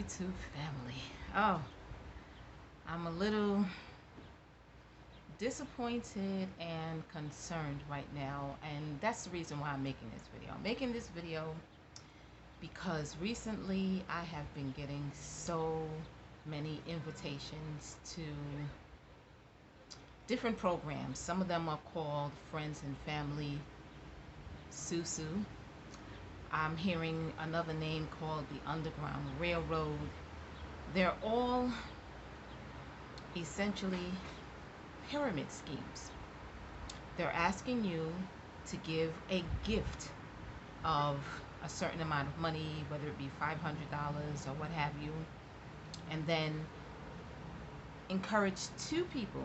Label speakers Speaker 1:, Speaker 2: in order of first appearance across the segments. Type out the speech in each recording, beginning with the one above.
Speaker 1: YouTube family. Oh, I'm a little disappointed and concerned right now, and that's the reason why I'm making this video. I'm making this video because recently I have been getting so many invitations to different programs. Some of them are called Friends and Family, Sou Sou. I'm hearing another name called the Underground Railroad. They're all essentially pyramid schemes. They're asking you to give a gift of a certain amount of money, whether it be $500 or what have you, and then encourage two people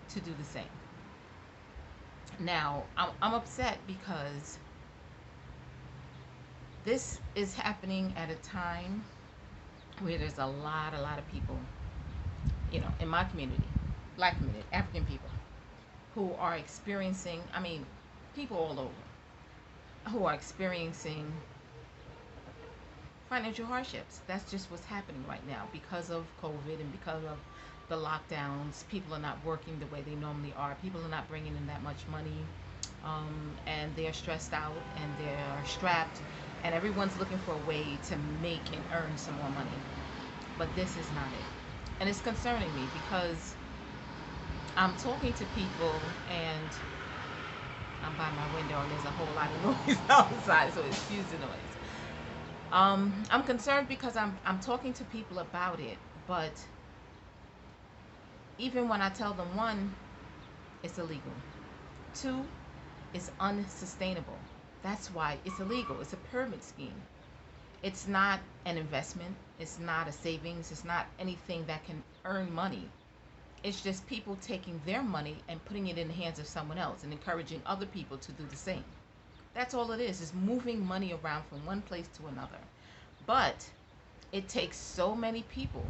Speaker 1: to do the same. Now, I'm upset because this is happening at a time where there's a lot of people, in my community, black community, African people, who are experiencing, people all over, who are experiencing financial hardships. That's just what's happening right now because of COVID and because of the lockdowns. People are not working the way they normally are. People are not bringing in that much money, and they're stressed out and they're strapped, and everyone's looking for a way to make and earn some more money. But this is not it, and it's concerning me because I'm talking to people and I'm by my window and there's a whole lot of noise outside, so excuse the noise. I'm concerned because I'm talking to people about it, but even when I tell them, one, it's illegal. Two, it's unsustainable. That's why it's illegal. It's a pyramid scheme. It's not an investment. It's not a savings. It's not anything that can earn money. It's just people taking their money and putting it in the hands of someone else and encouraging other people to do the same. That's all it is moving money around from one place to another. But it takes so many people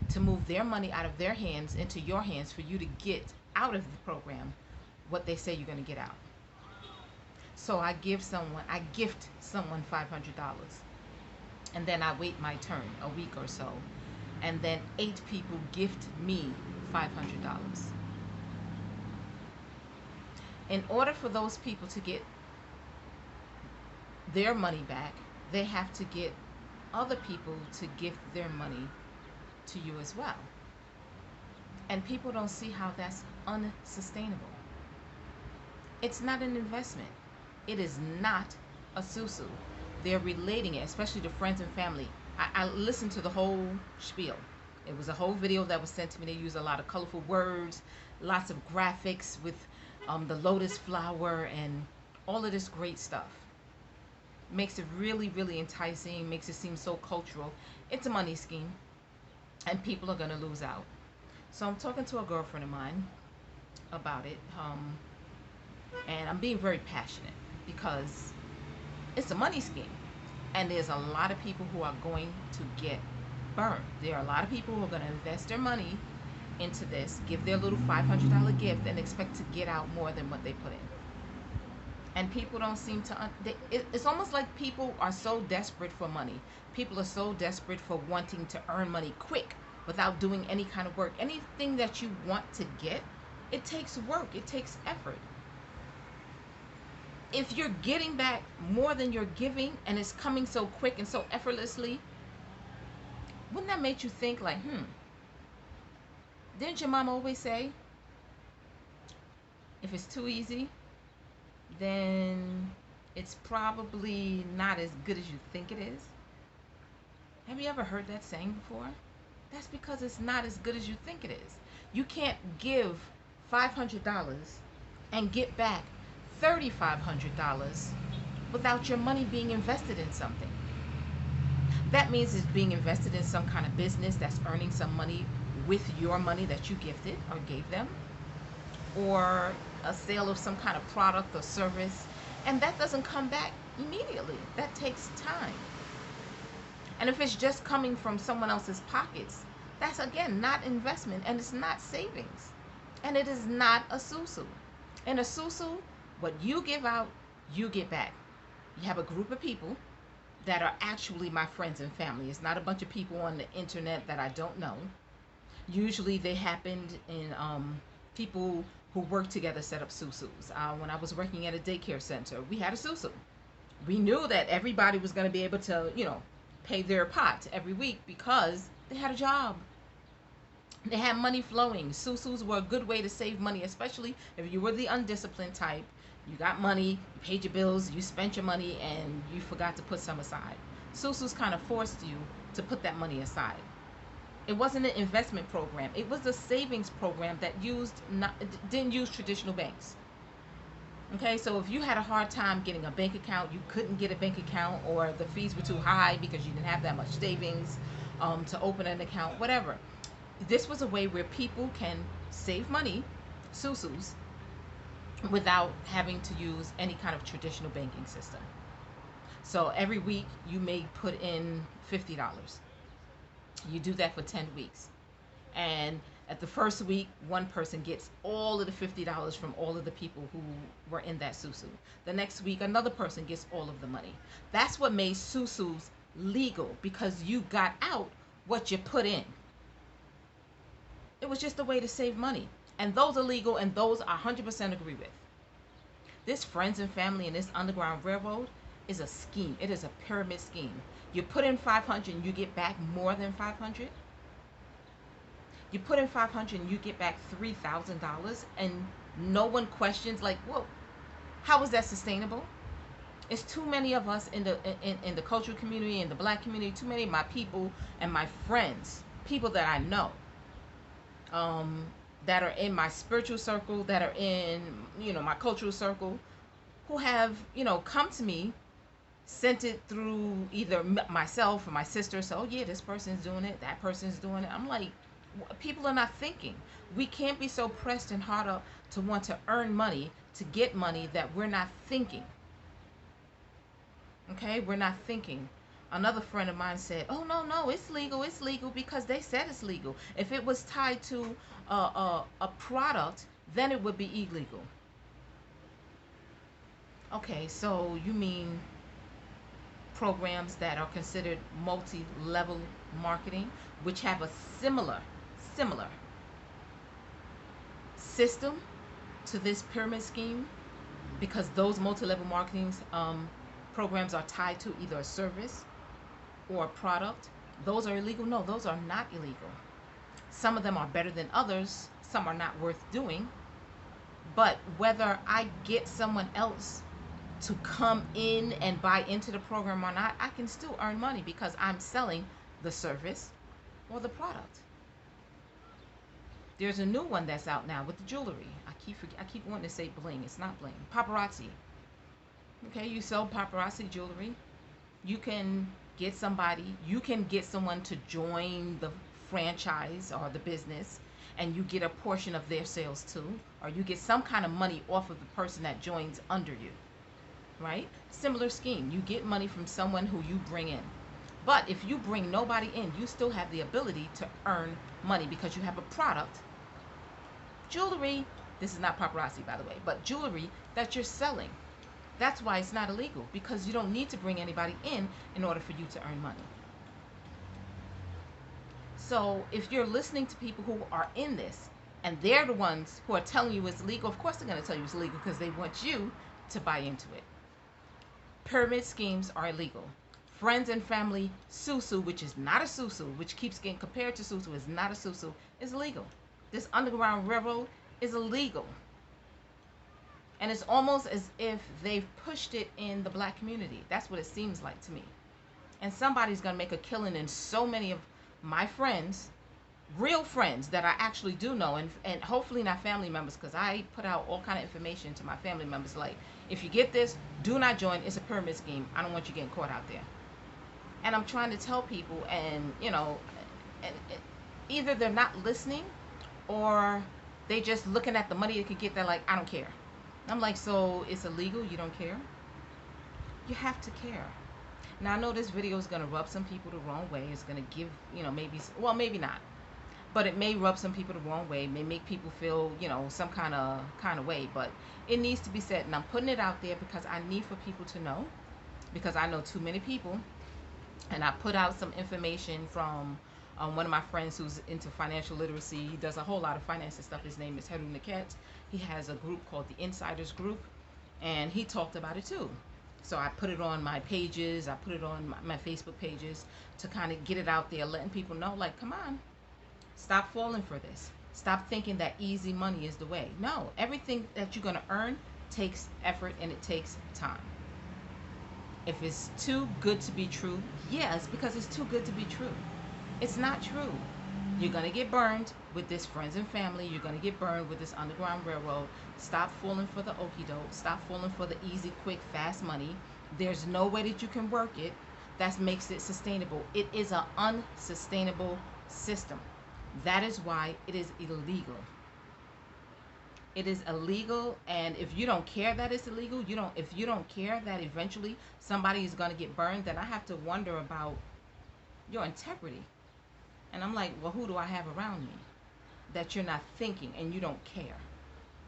Speaker 1: to move their money out of their hands into your hands for you to get out of the program what they say you're going to get out. So I gift someone $500, and then I wait my turn a week or so, and then 8 people gift me $500. In order for those people to get their money back, they have to get other people to gift their money to you as well. And people don't see how that's unsustainable. It's not an investment. It is not a sou sou. They're relating it, especially to friends and family. I listened to the whole spiel. It was a whole video that was sent to me. They use a lot of colorful words, lots of graphics with the lotus flower and all of this great stuff. Makes it really enticing, makes it seem so cultural. It's a money scheme, and people are going to lose out. So I'm talking to a girlfriend of mine about it, and I'm being very passionate because it's a money scheme, and there's a lot of people who are going to get burned. There are a lot of people who are going to invest their money into this, give their little $500 gift, and expect to get out more than what they put in. And people don't seem to, it's almost like people are so desperate for money. People are so desperate for wanting to earn money quick without doing any kind of work. Anything that you want to get, it takes work, it takes effort. If you're getting back more than you're giving and it's coming so quick and so effortlessly, wouldn't that make you think like, didn't your mom always say, if it's too easy, then it's probably not as good as you think it is? Have you ever heard that saying before? That's because it's not as good as you think it is. You can't give $500 and get back $3,500 without your money being invested in something. That means it's being invested in some kind of business that's earning some money with your money that you gifted or gave them, or a sale of some kind of product or service, and that doesn't come back immediately. That takes time. And if it's just coming from someone else's pockets, that's again not investment, and it's not savings, and it is not a sou sou. In a sou sou, what you give out, you get back. You have a group of people, that are actually my friends and family. It's not a bunch of people on the internet that I don't know. Usually they happened in people who work together set up sou sous. When I was working at a daycare center, we had a sou sou. We knew that everybody was going to be able to, pay their pot every week because they had a job. They had money flowing. Sou sous were a good way to save money, especially if you were the undisciplined type. You got money, you paid your bills, you spent your money, and you forgot to put some aside. Sou sous kind of forced you to put that money aside. It wasn't an investment program. It was a savings program that didn't use traditional banks. Okay, so if you had a hard time getting a bank account, you couldn't get a bank account, or the fees were too high because you didn't have that much savings to open an account, whatever. This was a way where people can save money, sou sous, without having to use any kind of traditional banking system. So every week you may put in $50. You do that for 10 weeks. And at the first week, one person gets all of the $50 from all of the people who were in that sou sou. The next week, another person gets all of the money. That's what made sou sous legal, because you got out what you put in. It was just a way to save money. And those are legal, and those I 100% agree with. This friends and family and this Underground Railroad is a scheme. It is a pyramid scheme. You put in 500 and you get back more than 500. You put in 500 and you get back $3,000, and no one questions, like, whoa, how is that sustainable? It's too many of us in the cultural community, in the black community, too many of my people and my friends, people that I know, that are in my spiritual circle, that are in, my cultural circle, who have, come to me, sent it through either myself or my sister. So, oh yeah, this person's doing it, that person's doing it. I'm like, people are not thinking. We can't be so pressed and hard to want to earn money, to get money, that we're not thinking. Okay, we're not thinking. Another friend of mine said, oh no, it's legal because they said it's legal. If it was tied to a product, then it would be illegal. Okay, so you mean programs that are considered multi-level marketing, which have a similar system to this pyramid scheme, because those multi-level marketing programs are tied to either a service or a product. Those are illegal? No, those are not illegal. Some of them are better than others. Some are not worth doing. But whether I get someone else to come in and buy into the program or not, I can still earn money because I'm selling the service or the product. There's a new one that's out now with the jewelry. I keep wanting to say bling. It's not bling. Paparazzi. Okay, you sell paparazzi jewelry. You can get someone to join the franchise or the business, and you get a portion of their sales too, or you get some kind of money off of the person that joins under you. Right? Similar scheme. You get money from someone who you bring in. But if you bring nobody in, you still have the ability to earn money because you have a product, jewelry. This is not paparazzi, by the way, but jewelry that you're selling. That's why it's not illegal, because you don't need to bring anybody in order for you to earn money. So if you're listening to people who are in this, and they're the ones who are telling you it's legal, of course they're going to tell you it's legal because they want you to buy into it. Pyramid schemes are illegal. Friends and family sou sou, which is not a sou sou, which keeps getting compared to sou sou, is not a sou sou, is illegal. This Underground Railroad is illegal. And it's almost as if they've pushed it in the black community. That's what it seems like to me. And somebody's going to make a killing, in so many of my friends, real friends that I actually do know, and hopefully not family members, because I put out all kind of information to my family members, like, if you get this, do not join. It's a pyramid scheme. I don't want you getting caught out there. And I'm trying to tell people, and either they're not listening, or they just looking at the money they could get. They're like, I don't care. I'm like, so it's illegal, you don't care? You have to care. Now I know this video is going to rub some people the wrong way. It's going to give, maybe not, but it may rub some people the wrong way. It may make people feel, some kind of way, but it needs to be said. And I'm putting it out there because I need for people to know because I know too many people. And I put out some information from one of my friends who's into financial literacy. He does a whole lot of finances stuff. His name is Heru Naket. He has a group called the Insiders Group, and he talked about it too. So I put it on my pages, I put it on my Facebook pages to kind of get it out there, letting people know, like, come on, stop falling for this. Stop thinking that easy money is the way. No, everything that you're going to earn takes effort and it takes time. If it's too good to be true, yes, because it's too good to be true. It's not true. You're going to get burned with this friends and family. You're going to get burned with this Underground Railroad. Stop falling for the okie doke. Stop falling for the easy, quick, fast money. There's no way that you can work it that makes it sustainable. It is an unsustainable system. That is why it is illegal. It is illegal, and if you don't care that it's illegal, if you don't care that eventually somebody is going to get burned, then I have to wonder about your integrity. And I'm like, well, who do I have around me that you're not thinking and you don't care?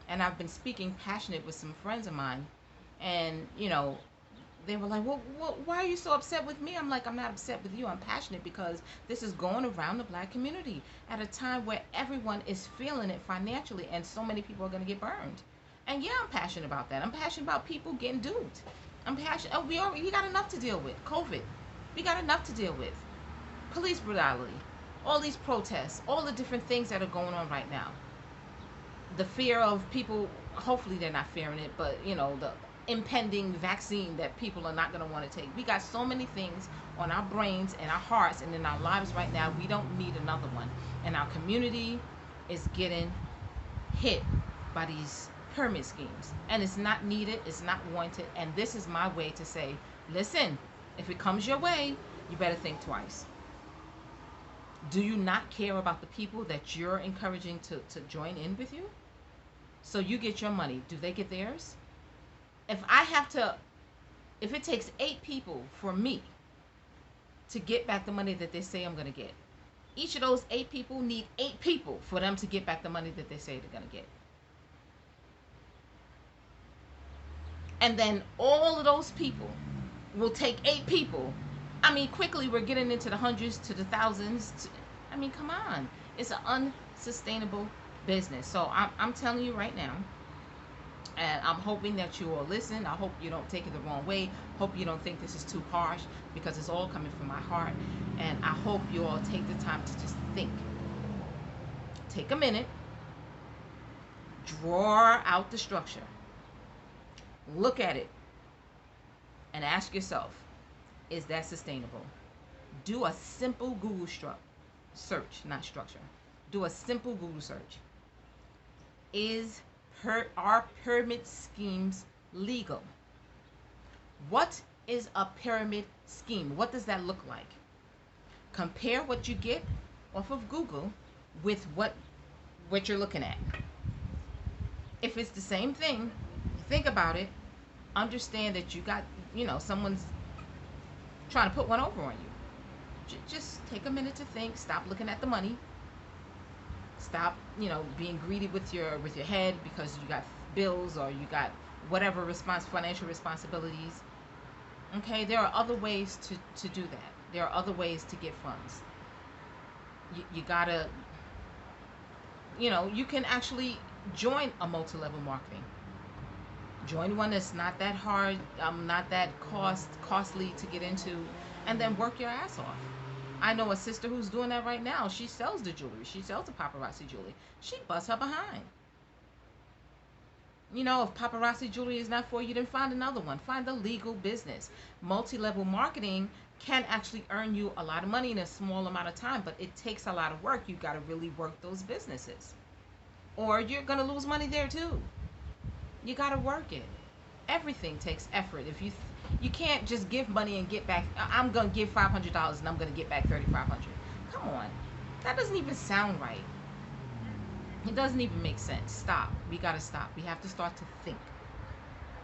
Speaker 1: And I've been speaking passionate with some friends of mine, and they were like, well, why are you so upset with me? I'm like, I'm not upset with you. I'm passionate because this is going around the Black community at a time where everyone is feeling it financially, and so many people are going to get burned. And yeah, I'm passionate about that. I'm passionate about people getting duped. I'm passionate. Oh, we got enough to deal with. COVID. We got enough to deal with. Police brutality. All these protests. All the different things that are going on right now. The fear of people, hopefully they're not fearing it, but the impending vaccine that people are not going to want to take. We got so many things on our brains and our hearts and in our lives right now. We don't need another one. And our community is getting hit by these pyramid schemes. And it's not needed. It's not wanted. And this is my way to say, listen, if it comes your way, you better think twice. Do you not care about the people that you're encouraging to join in with you? So you get your money. Do they get theirs? If it takes 8 people for me to get back the money that they say I'm going to get, each of those 8 people need 8 people for them to get back the money that they say they're going to get. And then all of those people will take 8 people. I mean, quickly we're getting into the hundreds to the thousands. Come on. It's an unsustainable business. So I'm telling you right now, and I'm hoping that you all listen. I hope you don't take it the wrong way. Hope you don't think this is too harsh, because it's all coming from my heart. And I hope you all take the time to just think. Take a minute. Draw out the structure. Look at it. And ask yourself, is that sustainable? Do a simple Google search, not structure. Do a simple Google search. Are pyramid schemes legal? What is a pyramid scheme? What does that look like? Compare what you get off of Google with what you're looking at. If it's the same thing, think about it. Understand that you got, someone's trying to put one over on you. Just take a minute to think. Stop looking at the money. Stop, being greedy with your head because you got bills or you got whatever financial responsibilities. Okay, there are other ways to do that. There are other ways to get funds. You gotta, you can actually join a multi-level marketing. Join one that's not that hard, not that costly to get into, and then work your ass off. I know a sister who's doing that right now. She sells the jewelry. She sells the paparazzi jewelry. She busts her behind. If paparazzi jewelry is not for you, then find another one. Find a legal business. Multi-level marketing can actually earn you a lot of money in a small amount of time, but it takes a lot of work. You got to really work those businesses, or you're going to lose money there too. You got to work it. Everything takes effort. If you can't just give money and get back. I'm going to give $500 and I'm going to get back $3,500. Come on. That doesn't even sound right. It doesn't even make sense. Stop. We got to stop. We have to start to think.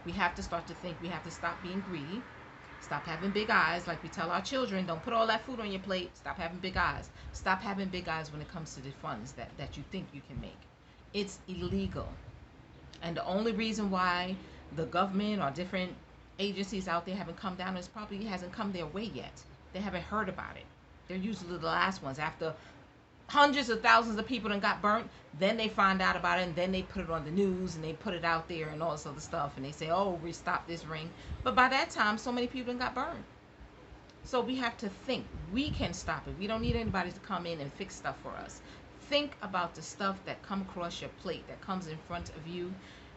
Speaker 1: We have to start to think. We have to stop being greedy. Stop having big eyes like we tell our children. Don't put all that food on your plate. Stop having big eyes. Stop having big eyes when it comes to the funds that you think you can make. It's illegal. And the only reason why the government or different agencies out there haven't come down. It probably hasn't come their way yet. They haven't heard about it. They're usually the last ones. After hundreds of thousands of people done got burnt, then they find out about it, and then they put it on the news and they put it out there and all this other stuff, and they say, oh, we stopped this ring. But by that time, so many people done got burned. So we have to think we can stop it. We don't need anybody to come in and fix stuff for us. Think about the stuff that come across your plate, that comes in front of you,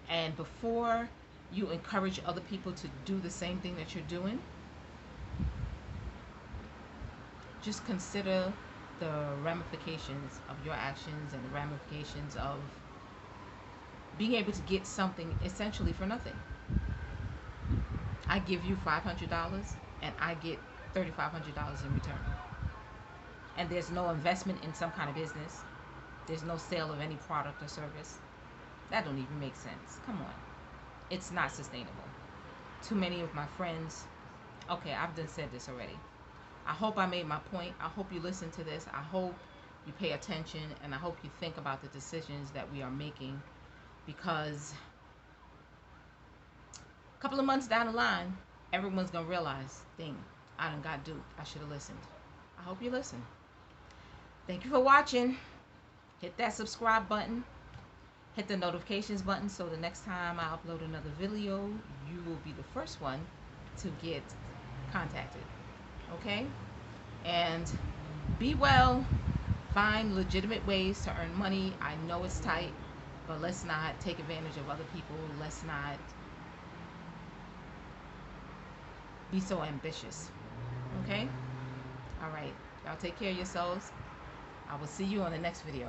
Speaker 1: and before you encourage other people to do the same thing that you're doing, just consider the ramifications of your actions and the ramifications of being able to get something essentially for nothing. I give you $500 and I get $3,500 in return. And there's no investment in some kind of business. There's no sale of any product or service. That don't even make sense. Come on. It's not sustainable. Too many of my friends, okay, I've done said this already. I hope I made my point. I hope you listen to this. I hope you pay attention, and I hope you think about the decisions that we are making, because a couple of months down the line, everyone's going to realize, dang, I done got duped. I should have listened. I hope you listen. Thank you for watching. Hit that subscribe button. Hit the notifications button so the next time I upload another video, you will be the first one to get contacted. Okay? And be well. Find legitimate ways to earn money. I know it's tight, but let's not take advantage of other people. Let's not be so ambitious. Okay? All right. Y'all take care of yourselves. I will see you on the next video.